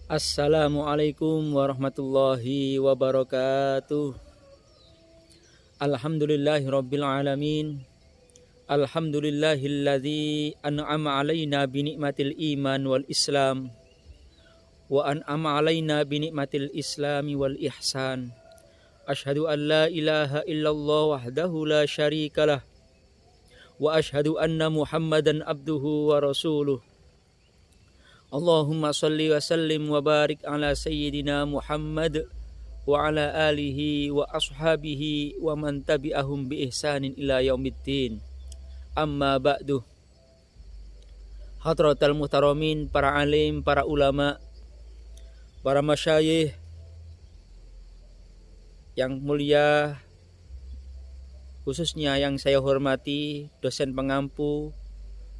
Assalamualaikum warahmatullahi wabarakatuh. Alhamdulillahirabbil alamin. Alhamdulillahilladzi an'ama 'alaina bi ni'matil iman wal islam wa an'ama 'alaina bi ni'matil islami wal ihsan. Asyhadu an la ilaha illallah wahdahu la syarikalah wa asyhadu anna Muhammadan abduhu wa rasuluh. Allahumma salli wa sallim wa barik ala sayyidina Muhammad wa ala alihi wa ashabihi wa man tabi'ahum bi ihsanin ila yaumiddin. Amma ba'du. Hadratal muhtaramin, para alim, para ulama, para masyayikh yang mulia, khususnya yang saya hormati dosen pengampu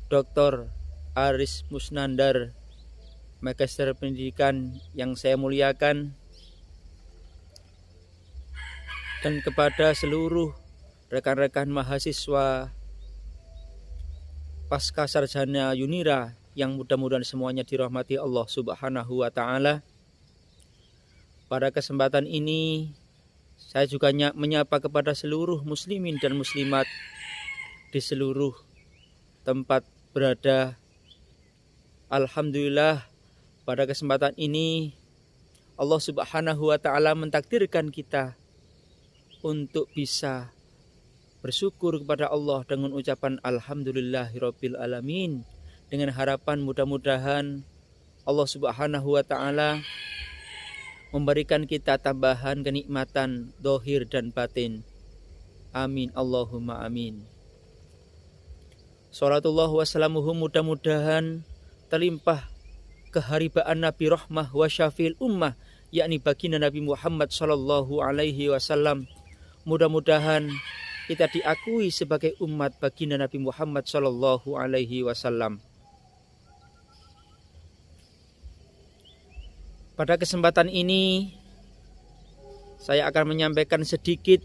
Dr. Aris Musnandar, Magister Pendidikan yang saya muliakan, dan kepada seluruh rekan-rekan mahasiswa pasca sarjana Yunira yang mudah-mudahan semuanya dirahmati Allah Subhanahu wa taala. Pada kesempatan ini saya juga menyapa kepada seluruh muslimin dan muslimat di seluruh tempat berada. Alhamdulillah, pada kesempatan ini Allah Subhanahu wa taala mentakdirkan kita untuk bisa bersyukur kepada Allah dengan ucapan alhamdulillahirabbil alamin, dengan harapan mudah-mudahan Allah Subhanahu wa taala memberikan kita tambahan kenikmatan zahir dan batin. Amin Allahumma amin. Salatullah wa salamuhu mudah-mudahan terlimpah keharibaan Nabi rahmah wa syafil ummah, yakni baginda Nabi Muhammad sallallahu alaihi wasallam. Mudah-mudahan kita diakui sebagai umat baginda Nabi Muhammad sallallahu alaihi wasallam. Pada kesempatan ini saya akan menyampaikan sedikit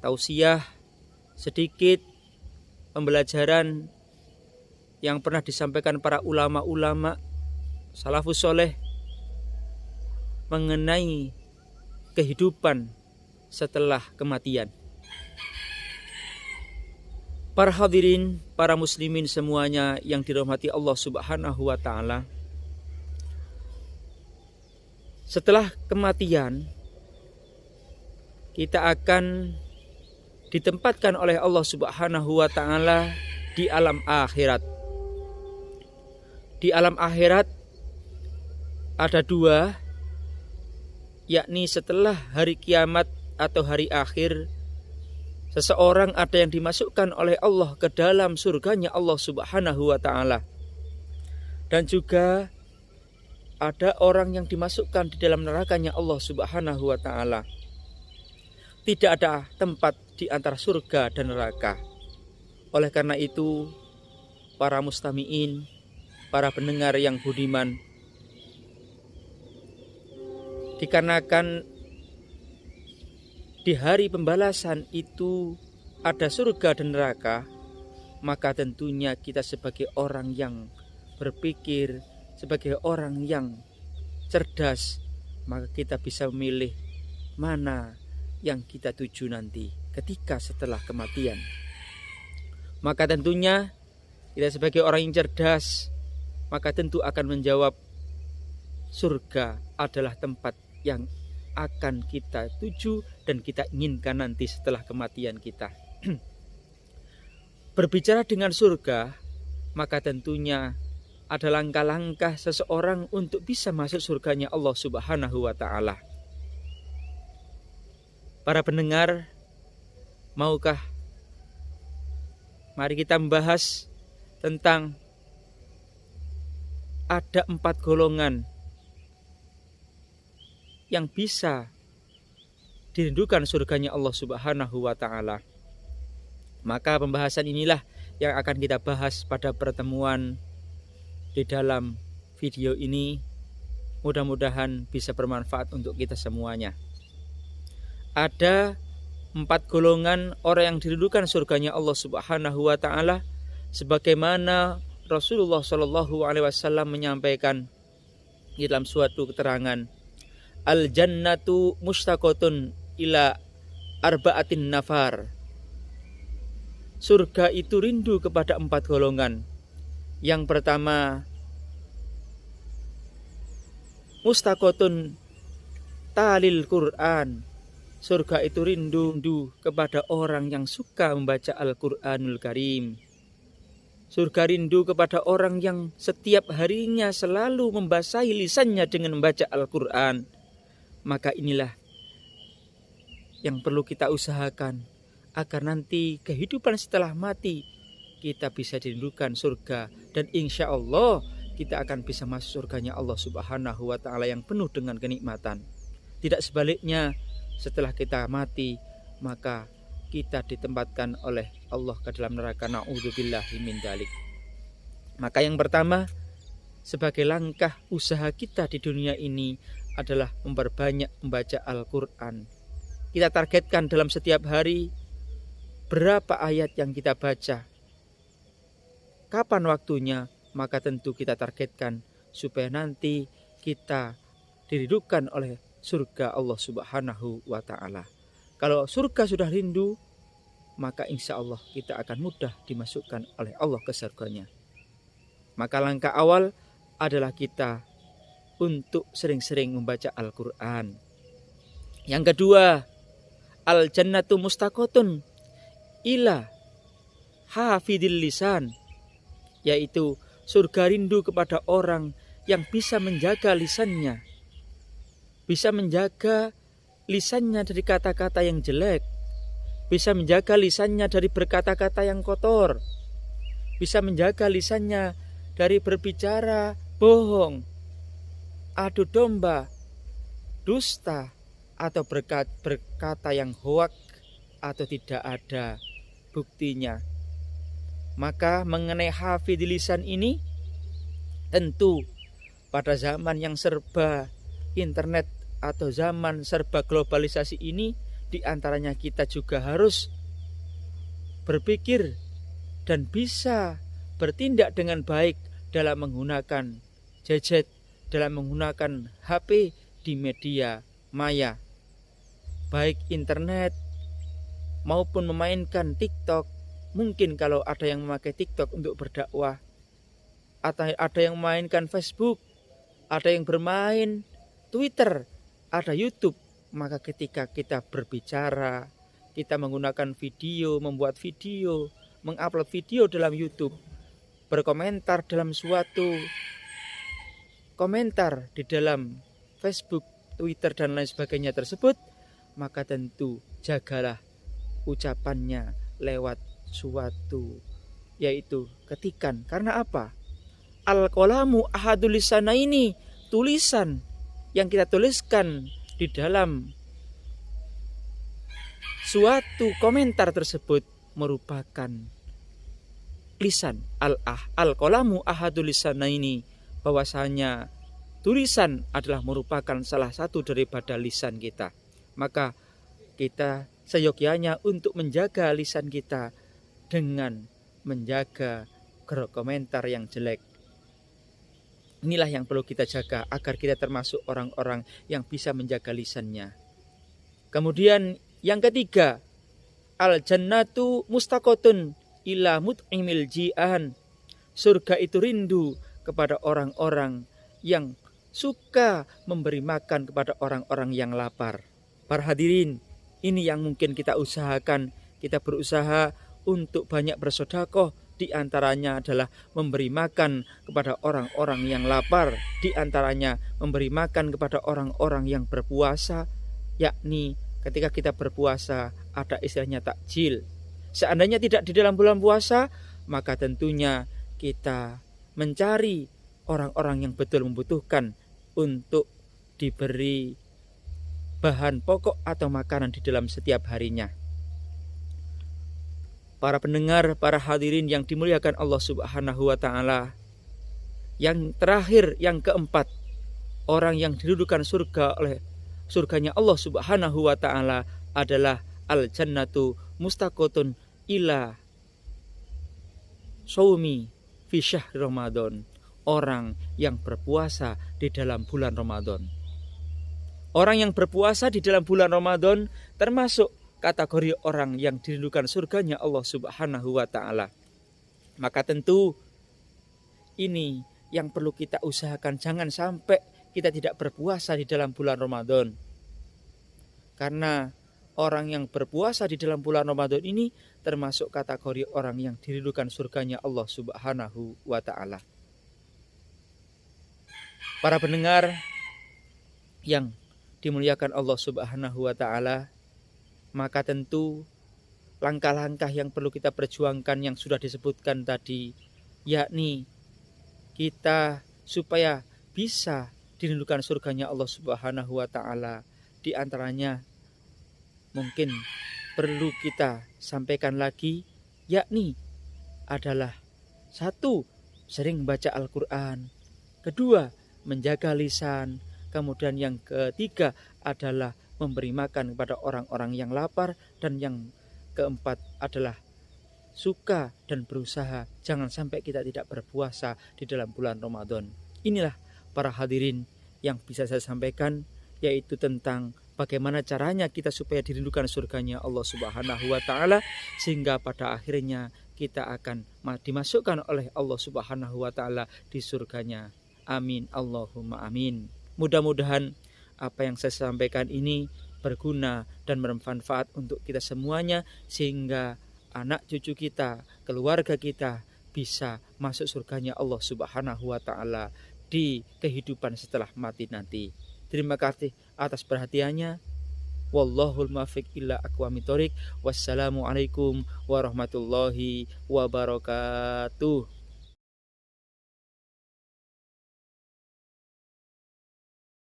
tausiah, sedikit pembelajaran yang pernah disampaikan para ulama-ulama salafus soleh mengenai kehidupan setelah kematian. Para hadirin, para muslimin semuanya yang dirahmati Allah Subhanahu wa taala, setelah kematian kita akan ditempatkan oleh Allah Subhanahu wa taala di alam akhirat. Di alam akhirat ada dua, yakni setelah hari kiamat atau hari akhir, seseorang ada yang dimasukkan oleh Allah ke dalam surganya Allah Subhanahu wa taala, dan juga ada orang yang dimasukkan di dalam nerakanya Allah Subhanahu wa taala. Tidak ada tempat di antara surga dan neraka. Oleh karena itu, para mustami'in, para pendengar yang budiman, dikarenakan di hari pembalasan itu ada surga dan neraka, maka tentunya kita sebagai orang yang berpikir, sebagai orang yang cerdas, maka kita bisa memilih mana yang kita tuju nanti ketika setelah kematian. Maka tentunya kita sebagai orang yang cerdas, maka tentu akan menjawab surga adalah tempat yang akan kita tuju dan kita inginkan nanti setelah kematian kita. Berbicara dengan surga, maka tentunya ada langkah-langkah seseorang untuk bisa masuk surganya Allah Subhanahu wa taala. Para pendengar, maukah mari kita membahas tentang ada 4 golongan yang bisa dirindukan surganya Allah Subhanahu wa taala. Maka pembahasan inilah yang akan kita bahas pada pertemuan di dalam video ini. Mudah-mudahan bisa bermanfaat untuk kita semuanya. Ada 4 golongan orang yang dirindukan surganya Allah Subhanahu wa taala, sebagaimana Rasulullah Shallallahu alaihi wasallam menyampaikan, Di dalam suatu keterangan, al jannatu mustaqotun ila arba'atin nafar. Surga itu rindu kepada 4 golongan. Yang pertama, mustaqotun talil Quran. Surga itu rindu kepada orang yang suka membaca Al-Quranul Karim. Surga rindu kepada orang yang setiap harinya selalu membasahi lisannya dengan membaca Al-Quran. Maka inilah yang perlu kita usahakan agar nanti kehidupan setelah mati kita bisa dirindukan surga. Dan insya Allah kita akan bisa masuk surganya Allah Subhanahu wa ta'ala yang penuh dengan kenikmatan. Tidak sebaliknya, setelah kita mati maka kita ditempatkan oleh Allah ke dalam neraka. Na'udzubillahi min dzalik. Maka yang pertama, sebagai langkah usaha kita di dunia ini adalah memperbanyak membaca Al-Quran. Kita targetkan dalam setiap hari berapa ayat yang kita baca, kapan waktunya, maka tentu kita targetkan supaya nanti kita diridupkan oleh surga Allah Subhanahu wa ta'ala. Kalau surga sudah rindu, maka insya Allah kita akan mudah dimasukkan oleh Allah ke surganya. Maka langkah awal adalah kita untuk sering-sering membaca Al-Quran. Yang kedua, al jannatu mustaqotun ila hafidil lisan, yaitu surga rindu kepada orang yang bisa menjaga lisannya, bisa menjaga lisannya dari kata-kata yang jelek, bisa menjaga lisannya dari berkata-kata yang kotor, bisa menjaga lisannya dari berbicara bohong, adu domba, dusta, atau berkata yang hoak atau tidak ada buktinya. Maka mengenai hafidil lisan ini, tentu pada zaman yang serba internet atau zaman serba globalisasi ini, diantaranya kita juga harus berpikir dan bisa bertindak dengan baik dalam menggunakan gadget, dalam menggunakan HP di media maya, baik internet maupun memainkan TikTok. Mungkin kalau ada yang memakai TikTok untuk berdakwah, atau ada yang memainkan Facebook, ada yang bermain Twitter, ada YouTube, maka ketika kita berbicara, kita menggunakan video, membuat video, mengupload video dalam YouTube, berkomentar dalam suatu komentar di dalam Facebook, Twitter, dan lain sebagainya tersebut, maka tentu jagalah ucapannya lewat suatu, yaitu ketikan. Karena apa? Al-qalamu ahadul lisana, ini tulisan yang kita tuliskan di dalam suatu komentar tersebut merupakan lisan. Al-qalamu ahadul lisana, ini bahwasanya tulisan adalah merupakan salah satu daripada lisan kita. Maka kita seyogyanya untuk menjaga lisan kita dengan menjaga komentar yang jelek. Inilah yang perlu kita jaga agar kita termasuk orang-orang yang bisa menjaga lisannya. Kemudian yang ketiga, al jannatu mustaqotun ila mut'imil ji'an. Surga itu rindu kepada orang-orang yang suka memberi makan kepada orang-orang yang lapar. Para hadirin, ini yang mungkin kita usahakan. Kita berusaha untuk banyak bersedekah. Di antaranya adalah memberi makan kepada orang-orang yang lapar. Di antaranya memberi makan kepada orang-orang yang berpuasa. Yakni ketika kita berpuasa ada istilahnya takjil. Seandainya tidak di dalam bulan puasa, maka tentunya kita mencari orang-orang yang betul membutuhkan untuk diberi bahan pokok atau makanan di dalam setiap harinya. Para pendengar, para hadirin yang dimuliakan Allah Subhanahu wa ta'ala, yang terakhir, yang keempat, orang yang didudukan surga oleh surganya Allah Subhanahu wa ta'ala adalah al jannatu mustaqotun ila shaumi fi syahr Ramadan. orang yang berpuasa di dalam bulan Ramadan. Orang yang berpuasa di dalam bulan Ramadan termasuk kategori orang yang dirindukan surganya Allah Subhanahu wa Ta'ala. Maka tentu ini yang perlu kita usahakan, jangan sampai kita tidak berpuasa di dalam bulan Ramadan. Karena orang yang berpuasa di dalam bulan Ramadan ini termasuk kategori orang yang dirindukan surganya Allah Subhanahu wa Ta'ala. Para pendengar yang dimuliakan Allah Subhanahu wa Ta'ala, maka tentu langkah-langkah yang perlu kita perjuangkan yang sudah disebutkan tadi, yakni kita supaya bisa dirindukan surganya Allah Subhanahu wa Ta'ala, di antaranya mungkin perlu kita sampaikan lagi, yakni adalah 1. Sering baca Al-Quran, 2. Menjaga lisan, kemudian yang ketiga adalah memberi makan kepada orang-orang yang lapar, dan yang keempat adalah suka dan berusaha jangan sampai kita tidak berpuasa di dalam bulan Ramadan. Inilah para hadirin yang bisa saya sampaikan, yaitu tentang bagaimana caranya kita supaya dirindukan surganya Allah Subhanahu wa Ta'ala, sehingga pada akhirnya kita akan dimasukkan oleh Allah Subhanahu wa Ta'ala di surganya. Amin, Allahumma amin. Mudah-mudahan apa yang saya sampaikan ini berguna dan bermanfaat untuk kita semuanya, sehingga anak cucu kita, keluarga kita bisa masuk surganya Allah Subhanahu wa Ta'ala di kehidupan setelah mati nanti. Terima kasih atas perhatiannya. Wallahul muwaffiq ila aqwamit thoriq. Wassalamualaikum warahmatullahi wabarakatuh.